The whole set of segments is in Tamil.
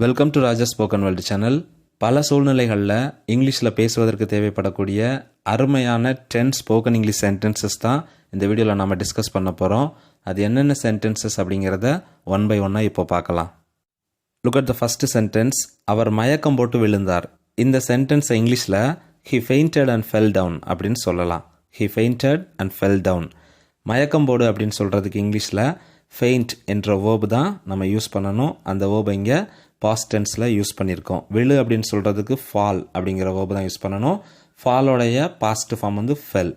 Welcome to Raja spoken world channel. பல சூழ்நிலைகளில் இங்கிலீஷில் பேசுவதற்கு தேவைப்படக்கூடிய அருமையான 10 ஸ்போக்கன் இங்கிலீஷ் சென்டென்சஸ் தான் இந்த வீடியோவில் நம்ம டிஸ்கஸ் பண்ண போகிறோம். அது என்னென்ன சென்டென்சஸ் அப்படிங்கிறத ஒன் பை ஒன்னாக இப்போ பார்க்கலாம். Look at the first sentence. அவர் மயக்கம் போட்டு விழுந்தார். இந்த சென்டென்ஸை இங்கிலீஷில் he fainted and fell down அப்படின்னு சொல்லலாம். he fainted and fell down. மயக்கம் போடு அப்படின்னு சொல்கிறதுக்கு இங்கிலீஷில் ஃபெயிண்ட் என்ற வேர்பு தான் நம்ம யூஸ் பண்ணணும். அந்த வேர்பை இங்கே பாஸ்ட் டென்ஸில் யூஸ் பண்ணியிருக்கோம். விழு அப்படின்னு சொல்கிறதுக்கு ஃபால் அப்படிங்கிற வேர்பு தான் யூஸ் பண்ணணும். ஃபாலோடைய பாஸ்ட் ஃபார்ம் வந்து fell.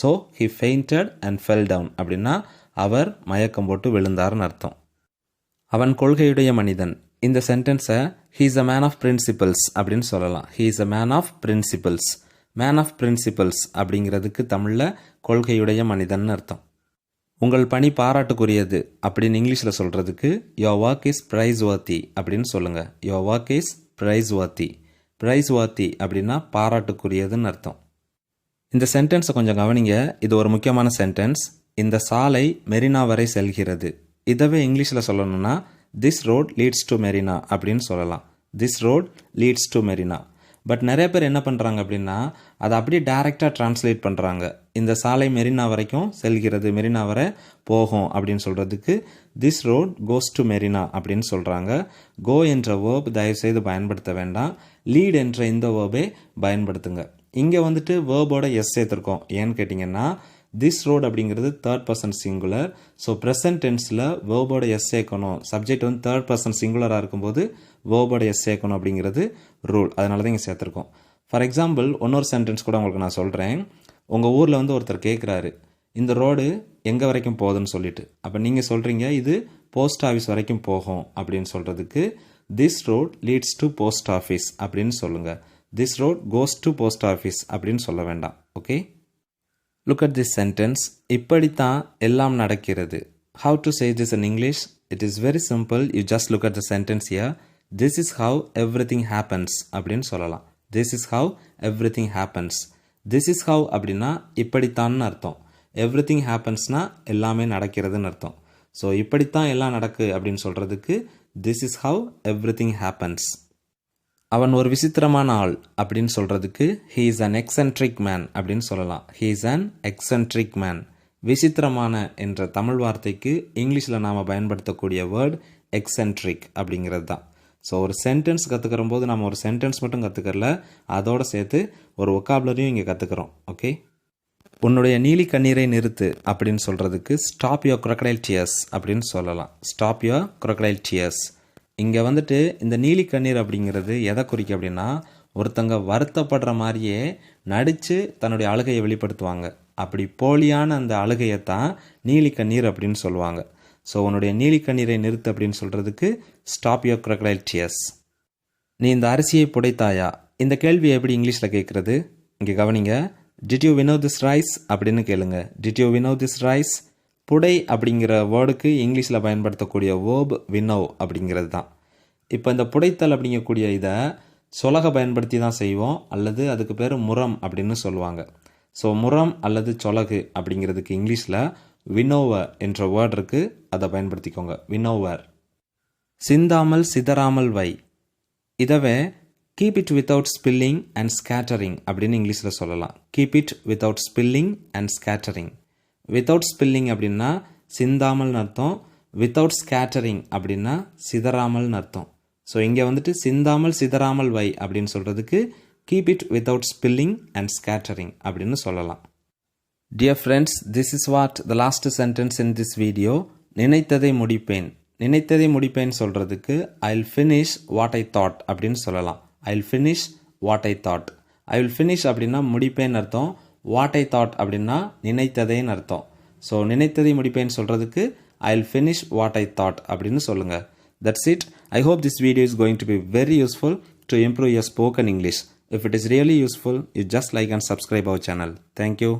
So he fainted and fell down அப்படின்னா அவர் மயக்கம் போட்டு விழுந்தார்னு அர்த்தம். அவன் கொள்கையுடைய மனிதன். இந்த சென்டென்ஸை he is a man of principles அப்படின்னு சொல்லலாம். he is a man of principles. man of principles அப்படிங்கிறதுக்கு தமிழில் கொள்கையுடைய மனிதன் அர்த்தம். உங்கள் பணி பாராட்டுக்குரியது அப்படின்னு இங்கிலீஷில் சொல்கிறதுக்கு your work is praiseworthy அப்படின்னு சொல்லுங்கள். your work is praiseworthy. praiseworthy அப்படின்னா பாராட்டுக்குரியதுன்னு அர்த்தம். இந்த சென்டென்ஸை கொஞ்சம் கவனிங்க. இது ஒரு முக்கியமான சென்டென்ஸ். இந்த சாலை மெரினா வரை செல்கிறது. இதவே இங்கிலீஷில் சொல்லணும்னா this road leads to Marina அப்படின்னு சொல்லலாம். this road leads to Marina. But நிறைய பேர் என்ன பண்ணுறாங்க அப்படின்னா அதை அப்படியே டைரெக்டாக டிரான்ஸ்லேட் பண்ணுறாங்க. இந்த சாலை மெரினா வரைக்கும் செல்கிறது, மெரினா வரை போகும் அப்படின்னு சொல்கிறதுக்கு this road goes to Marina அப்படின்னு சொல்கிறாங்க. கோ என்ற வேர்ப் தயவுசெய்து பயன்படுத்த வேண்டாம். லீட் என்ற இந்த வேர்பை பயன்படுத்துங்க. இங்கே வந்துட்டு வேர்போட எஸ் சேர்த்துருக்கோம். ஏன்னு கேட்டிங்கன்னா திஸ் ரோட் அப்படிங்கிறது third person singular. So present டென்ஸில் வேர்போட எஸ் சேர்க்கணும். சப்ஜெக்ட் வந்து தேர்ட் பர்சன் சிங்குலராக இருக்கும்போது வேர்போட எஸ் சேர்க்கணும் அப்படிங்கிறது ரூல். அதனால தான் இங்கே சேர்த்துருக்கோம். ஃபார் எக்ஸாம்பிள் இன்னொரு சென்டென்ஸ் கூட உங்களுக்கு நான் சொல்கிறேன். உங்கள் ஊரில் வந்து ஒருத்தர் கேட்குறாரு இந்த ரோடு எங்கே வரைக்கும் போகுதுன்னு சொல்லிட்டு. அப்போ நீங்கள் சொல்கிறீங்க இது போஸ்ட் ஆஃபீஸ் வரைக்கும் போகும் அப்படின்னு சொல்கிறதுக்கு this road leads to post office அப்படின்னு சொல்லுங்கள். This road goes to post office அப்படின்னு சொல்ல வேண்டாம். Okay, look at this sentence. இப்படித்தான் எல்லாம் நடக்கிறது. How to say this in English? It is very simple. You just look at the sentence here. This is how everything happens அப்படின்னு சொல்லலாம். This is how everything happens. This is how அப்படின்னா இப்படித்தான்னு அர்த்தம். Everything happensனா எல்லாமே நடக்கிறதுன்னு அர்த்தம். ஸோ இப்படித்தான் எல்லாம் நடக்கு அப்படின்னு சொல்கிறதுக்கு this is how everything happens. அவன் ஒரு விசித்திரமான ஆள் அப்படின்னு சொல்கிறதுக்கு he is an eccentric man அப்படின்னு சொல்லலாம். he is an eccentric man. விசித்திரமான என்ற தமிழ் வார்த்தைக்கு இங்கிலீஷில் நாம் பயன்படுத்தக்கூடிய வேர்ட் eccentric அப்படிங்கிறது தான். ஸோ ஒரு சென்டென்ஸ் கற்றுக்கிற போது நம்ம ஒரு சென்டென்ஸ் மட்டும் கற்றுக்கறல, அதோடு சேர்த்து ஒரு vocabularyயும் இங்கே கற்றுக்கிறோம். ஓகே, உன்னுடைய நீலி கண்ணீரை நிறுத்து அப்படின்னு சொல்கிறதுக்கு ஸ்டாப் யுவர் crocodile tears அப்படின்னு சொல்லலாம். Stop your crocodile tears. இங்கே வந்துட்டு இந்த நீலி கண்ணீர் அப்படிங்கிறது எதை குறிக்கும் அப்படின்னா ஒருத்தங்க வருத்தப்படுற மாதிரியே நடித்து தன்னுடைய அழுகையை வெளிப்படுத்துவாங்க. அப்படி போலியான அந்த அழுகையை தான் நீலி கண்ணீர் அப்படின்னு சொல்லுவாங்க. ஸோ உன்னுடைய நீலி கண்ணீரை நிறுத்து அப்படின்னு சொல்கிறதுக்கு ஸ்டாப் யுவர் crocodile tears. நீ இந்த அரிசியை புடைத்தாயா? இந்த கேள்வி எப்படி இங்கிலீஷில் கேட்குறது? இங்கே கவனிங்க. Did you winnow this rice அப்படின்னு கேளுங்க. Did you winnow this rice? புடை அப்படிங்கிற வேர்டுக்கு இங்கிலீஷில் பயன்படுத்தக்கூடிய வேர்ப் வினோ அப்படிங்கிறது தான். இப்போ இந்த புடைத்தல் அப்படிங்கக்கூடிய இதை சொலக பயன்படுத்தி தான் செய்வோம், அல்லது அதுக்கு பேர் முரம் அப்படின்னு சொல்லுவாங்க. ஸோ முரம் அல்லது சொலகு அப்படிங்கிறதுக்கு இங்கிலீஷில் வினோவர் என்ற வேர்ட் இருக்குது, அதை பயன்படுத்திக்கோங்க. வினோவர். சிந்தாமல் சிதறாமல் வை. இதவே keep it without spilling and scattering அப்படின்னு இங்கிலீஷில் சொல்லலாம். Keep it without spilling and scattering. Without spilling அப்படின்னா சிந்தாமல்னு அர்த்தம். வித்தவுட் ஸ்கேட்டரிங் அப்படின்னா சிதறாமல்னு அர்த்தம். ஸோ இங்கே வந்துட்டு சிந்தாமல் சிதறாமல் வை அப்படின்னு சொல்கிறதுக்கு keep it without spilling and scattering அப்படின்னு சொல்லலாம். Dear friends, this is what the last sentence in this video. நினைத்ததை முடிப்பேன். நினைத்ததை முடிப்பேன் சொல்கிறதுக்கு I will finish what I thought அப்படின்னு சொல்லலாம். I will finish what I thought. I will finish அப்படின்னா முடிப்பேன்னு அர்த்தம். வாட் ஐ தாட் அப்படின்னா நினைத்ததேன்னு அர்த்தம். ஸோ நினைத்ததை முடிப்பேன்னு சொல்கிறதுக்கு I will finish what I thought அப்படின்னு சொல்லுங்கள். That's it. I hope this video is going to be very useful to improve your spoken English. If it is really useful, you just like and subscribe our channel. Thank you.